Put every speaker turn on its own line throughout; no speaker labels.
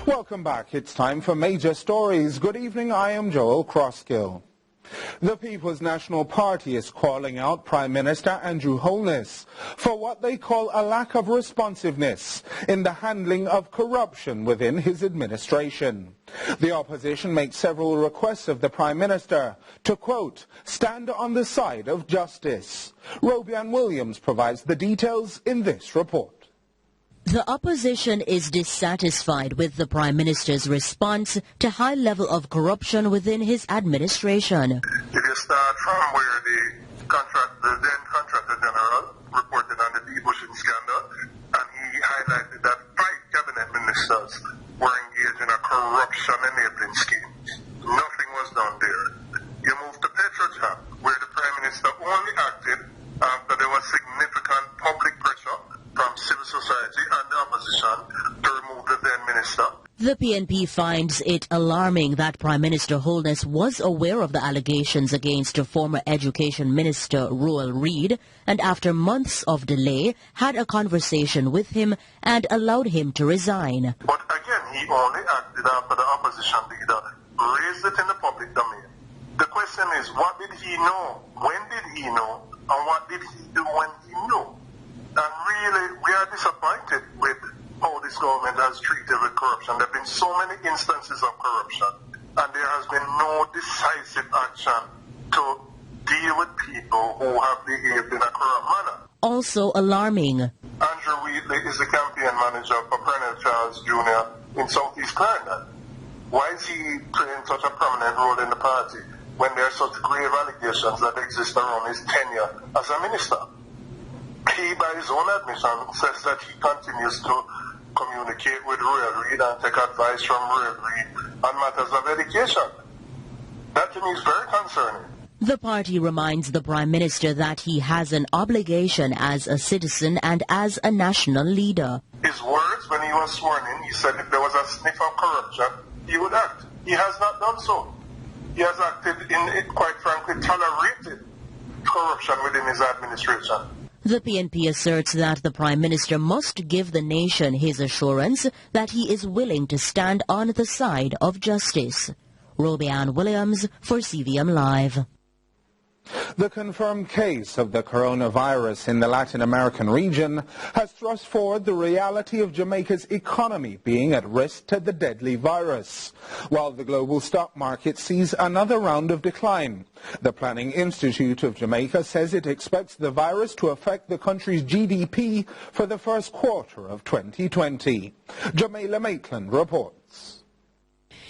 Welcome back. It's time for Major Stories. Good evening. I am Joel Crosskill. The People's National Party is calling out Prime Minister Andrew Holness for what they call a lack of responsiveness in the handling of corruption within his administration. The opposition makes several requests of the Prime Minister to, quote, stand on the side of justice. Robian Williams provides the details in this report.
The opposition is dissatisfied with the Prime Minister's response to high level of corruption within his administration.
If you start from where the then Contractor General reported on the debushing scandal, and he highlighted that 5 cabinet ministers were engaged in a corruption-enabling scheme. Nothing was done there. You move to Petrocham, where the Prime Minister only acted after there was significant public pressure from civil society and the opposition to remove the then minister.
The PNP finds it alarming that Prime Minister Holness was aware of the allegations against former Education Minister Roel Reid and after months of delay had a conversation with him and allowed him to resign.
But again, he only acted after the opposition leader raised it in the public domain. The question is, what did he know? When did he know? And what did he do when he knew? And really, we are disappointed with how this government has treated with corruption. There have been so many instances of corruption, and there has been no decisive action to deal with people who have behaved in a corrupt manner.
Also alarming.
Andrew Wheatley is the campaign manager for Colonel Charles Jr. in Southeast Clarendon. Why is he playing such a prominent role in the party when there are such grave allegations that exist around his tenure as a minister? He, by his own admission, says that he continues to communicate with Roel Reid and take advice from Roel Reid on matters of education. That to me is very concerning.
The party reminds the Prime Minister that he has an obligation as a citizen and as a national leader.
His words when he was sworn in, he said if there was a sniff of corruption, he would act. He has not done so. He has acted in, quite frankly, tolerated corruption within his administration.
The PNP asserts that the Prime Minister must give the nation his assurance that he is willing to stand on the side of justice. Robian Williams for CVM Live.
The confirmed case of the coronavirus in the Latin American region has thrust forward the reality of Jamaica's economy being at risk to the deadly virus, while the global stock market sees another round of decline. The Planning Institute of Jamaica says it expects the virus to affect the country's GDP for the first quarter of 2020. Jamila Maitland reports.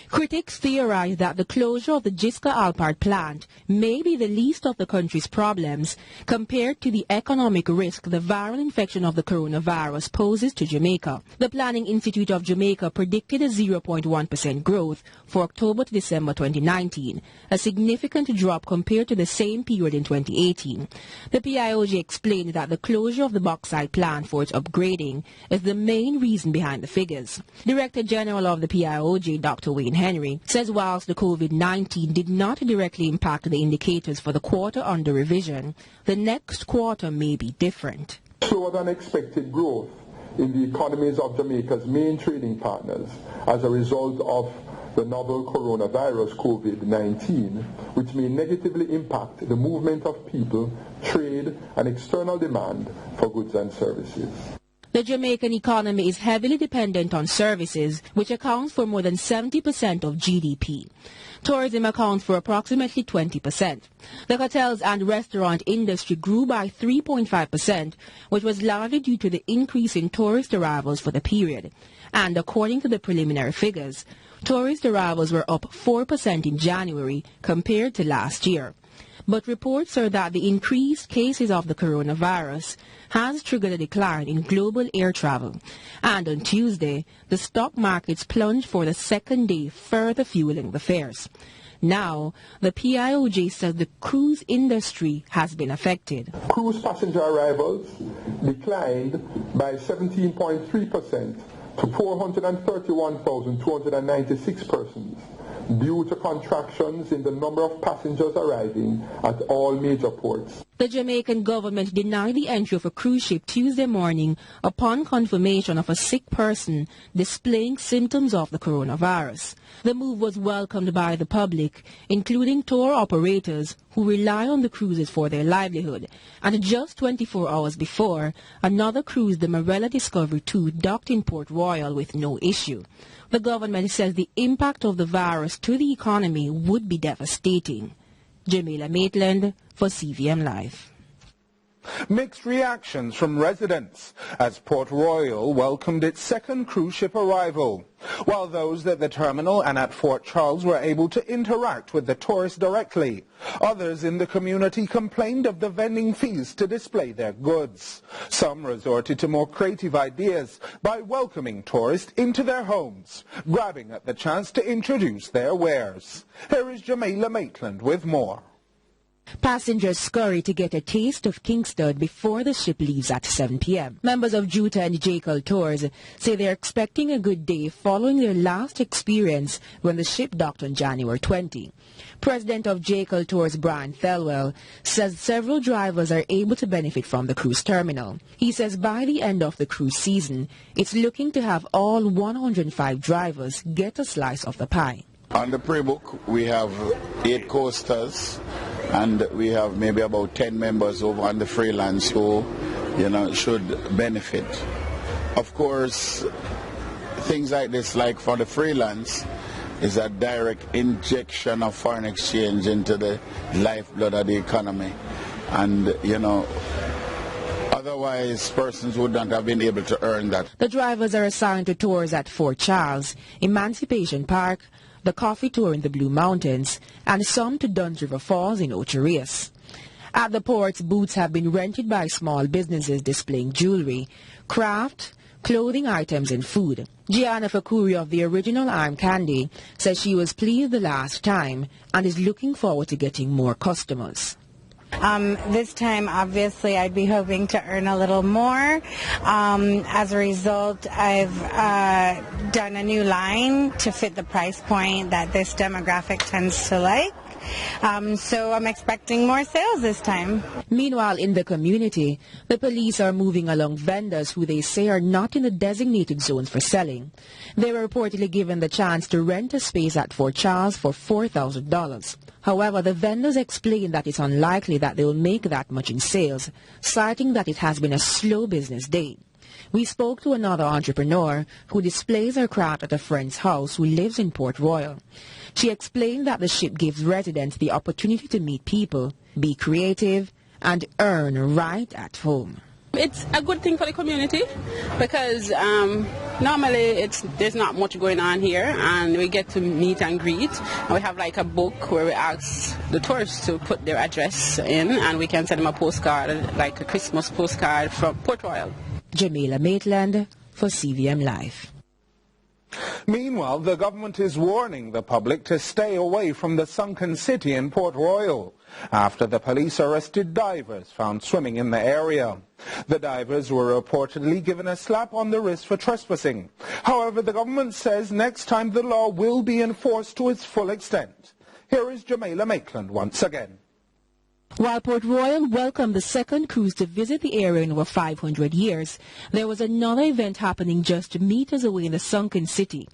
Critics theorize that the closure of the Gisca Alpart plant may be the least of the country's problems compared to the economic risk the viral infection of the coronavirus poses to Jamaica. The Planning Institute of Jamaica predicted a 0.1% growth for October to December 2019, a significant drop compared to the same period in 2018. The PIOJ explained that the closure of the bauxite plant for its upgrading is the main reason behind the figures. Director General of the PIOJ, Dr. Wayne Henry, says whilst the COVID-19 did not directly impact the indicators for the quarter under revision, the next quarter may be different.
Slower than expected growth in the economies of Jamaica's main trading partners as a result of the novel coronavirus COVID-19, which may negatively impact the movement of people, trade, and external demand for goods and services.
The Jamaican economy is heavily dependent on services, which accounts for more than 70% of GDP. Tourism accounts for approximately 20%. The hotels and restaurant industry grew by 3.5%, which was largely due to the increase in tourist arrivals for the period. And according to the preliminary figures, tourist arrivals were up 4% in January compared to last year. But reports are that the increased cases of the coronavirus has triggered a decline in global air travel. And on Tuesday, the stock markets plunged for the second day, further fueling the fares. Now, the PIOJ says the cruise industry has been affected.
Cruise passenger arrivals declined by 17.3% to 431,296 persons due to contractions in the number of passengers arriving at all major ports.
The Jamaican government denied the entry of a cruise ship Tuesday morning upon confirmation of a sick person displaying symptoms of the coronavirus. The move was welcomed by the public, including tour operators who rely on the cruises for their livelihood. And just 24 hours before, another cruise, the Marella Discovery 2, docked in Port Royal with no issue. The government says the impact of the virus to the economy would be devastating. Jamaica Maitland for CVM Live.
Mixed reactions from residents as Port Royal welcomed its second cruise ship arrival, while those at the terminal and at Fort Charles were able to interact with the tourists directly. Others in the community complained of the vending fees to display their goods. Some resorted to more creative ideas by welcoming tourists into their homes, grabbing at the chance to introduce their wares. Here is Jamaica Maitland with more.
Passengers scurry to get a taste of Kingston before the ship leaves at 7 p.m. Members of Juta and Jekyll Tours say they're expecting a good day following their last experience when the ship docked on January 20. President of Jekyll Tours, Brian Thelwell, says several drivers are able to benefit from the cruise terminal. He says by the end of the cruise season, it's looking to have all 105 drivers get a slice of the pie.
On the pre-book, we have 8 coasters, and we have maybe about 10 members over on the freelance who, should benefit. Of course, things like this, like for the freelance, is a direct injection of foreign exchange into the lifeblood of the economy. And, otherwise persons would not have been able to earn that.
The drivers are assigned to tours at Fort Charles, Emancipation Park, the Coffee Tour in the Blue Mountains, and some to Duns River Falls in Ocho Rios. At the ports, booths have been rented by small businesses displaying jewelry, craft, clothing items, and food. Gianna Fakuri of the original Arm Candy says she was pleased the last time and is looking forward to getting more customers.
This time, obviously, I'd be hoping to earn a little more. As a result, I've done a new line to fit the price point that this demographic tends to like. So I'm expecting more sales this time.
Meanwhile, in the community, the police are moving along vendors who they say are not in the designated zones for selling. They were reportedly given the chance to rent a space at Fort Charles for $4,000. However, the vendors explain that it's unlikely that they will make that much in sales, citing that it has been a slow business day. We spoke to another entrepreneur who displays her craft at a friend's house who lives in Port Royal. She explained that the ship gives residents the opportunity to meet people, be creative, and earn right at home.
It's a good thing for the community because normally there's not much going on here, and we get to meet and greet. And we have like a book where we ask the tourists to put their address in, and we can send them a postcard, like a Christmas postcard from Port Royal.
Jamaica Maitland for CVM Live.
Meanwhile, the government is warning the public to stay away from the sunken city in Port Royal after the police arrested divers found swimming in the area. The divers were reportedly given a slap on the wrist for trespassing. However, the government says next time the law will be enforced to its full extent. Here is Jamaica Maitland once again.
While Port Royal welcomed the second cruise to visit the area in over 500 years, there was another event happening just meters away in the sunken city.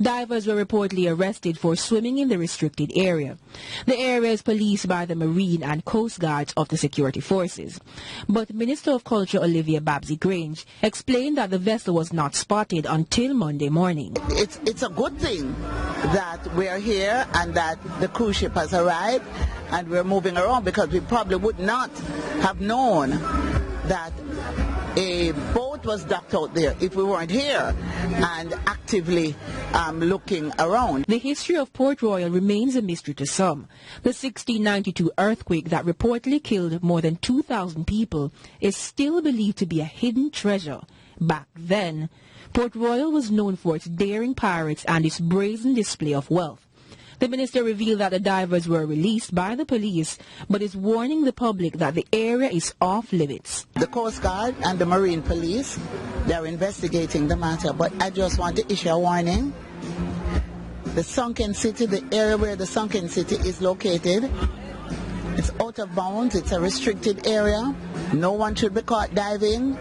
Divers were reportedly arrested for swimming in the restricted area. The area is policed by the Marine and Coast Guards of the security forces. But Minister of Culture Olivia Babsy-Grange explained that the vessel was not spotted until Monday morning.
It's a good thing that we're here and that the cruise ship has arrived and we're moving around, because we probably would not have known that a boat was docked out there if we weren't here and actively looking around.
The history of Port Royal remains a mystery to some. The 1692 earthquake that reportedly killed more than 2,000 people is still believed to be a hidden treasure. Back then, Port Royal was known for its daring pirates and its brazen display of wealth. The minister revealed that the divers were released by the police, but is warning the public that the area is off limits.
The Coast Guard and the Marine Police, they're investigating the matter, but I just want to issue a warning. the sunken city, the area where the sunken city is located. It's out of bounds. It's a restricted area. No one should be caught diving.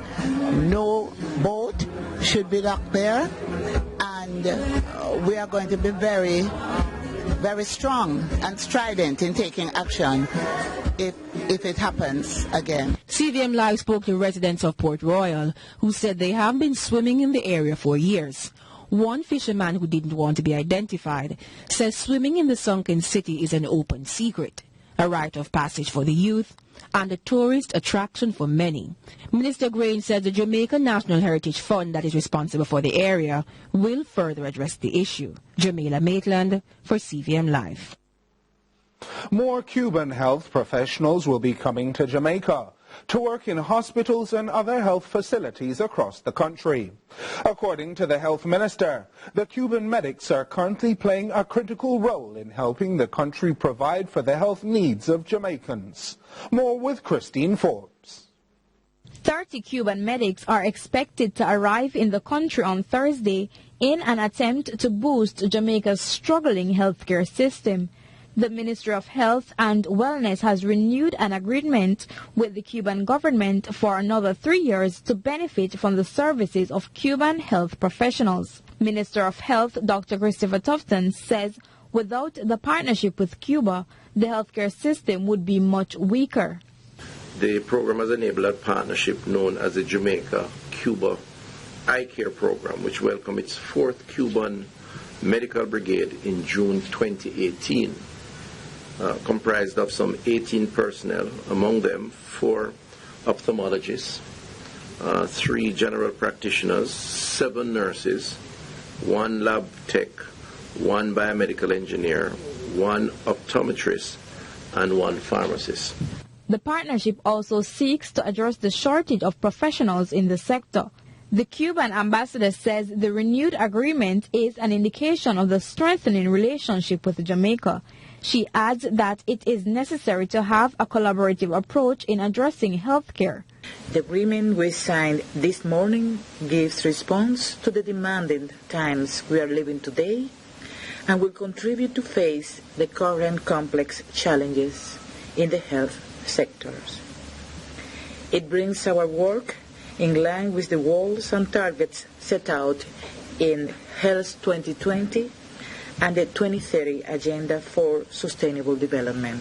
No boat should be docked there. And we are going to be very, very strong and strident in taking action if it happens again.
CVM Live spoke to residents of Port Royal who said they have been swimming in the area for years. One fisherman who didn't want to be identified says swimming in the sunken city is an open secret, a rite of passage for the youth, and a tourist attraction for many. Minister Grain said the Jamaica National Heritage Fund that is responsible for the area will further address the issue. Jamila Maitland for CVM Live.
More Cuban health professionals will be coming to Jamaica to work in hospitals and other health facilities across the country. According to the health minister, the Cuban medics are currently playing a critical role in helping the country provide for the health needs of Jamaicans. More with Christine Forbes.
30 Cuban medics are expected to arrive in the country on Thursday in an attempt to boost Jamaica's struggling healthcare system. The Ministry of Health and Wellness has renewed an agreement with the Cuban government for another 3 years to benefit from the services of Cuban health professionals. Minister of Health Dr. Christopher Tufton says without the partnership with Cuba, the healthcare system would be much weaker.
The program has enabled a partnership known as the Jamaica-Cuba Eye Care Program, which welcomed its 4th Cuban Medical Brigade in June 2018. Comprised of some 18 personnel, among them 4 ophthalmologists, 3 general practitioners, 7 nurses, 1 lab tech, 1 biomedical engineer, 1 optometrist, and 1 pharmacist.
The partnership also seeks to address the shortage of professionals in the sector. The Cuban ambassador says the renewed agreement is an indication of the strengthening relationship with Jamaica. She adds that it is necessary to have a collaborative approach in addressing healthcare.
The agreement we signed this morning gives response to the demanding times we are living today and will contribute to face the current complex challenges in the health sectors. It brings our work in line with the goals and targets set out in Health 2020 and the 2030 Agenda for Sustainable Development.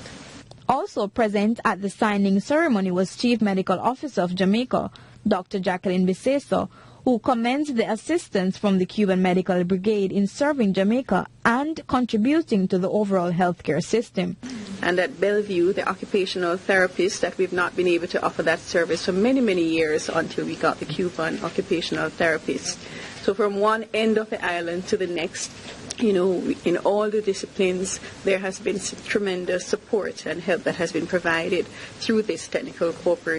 Also present at the signing ceremony was Chief Medical Officer of Jamaica, Dr. Jacqueline Biseso, who commends the assistance from the Cuban Medical Brigade in serving Jamaica and contributing to the overall healthcare system.
And at Bellevue, the occupational therapists, that we've not been able to offer that service for many, many years until we got the Cuban occupational therapists. So from one end of the island to the next, in all the disciplines, there has been tremendous support and help that has been provided through this technical cooperation.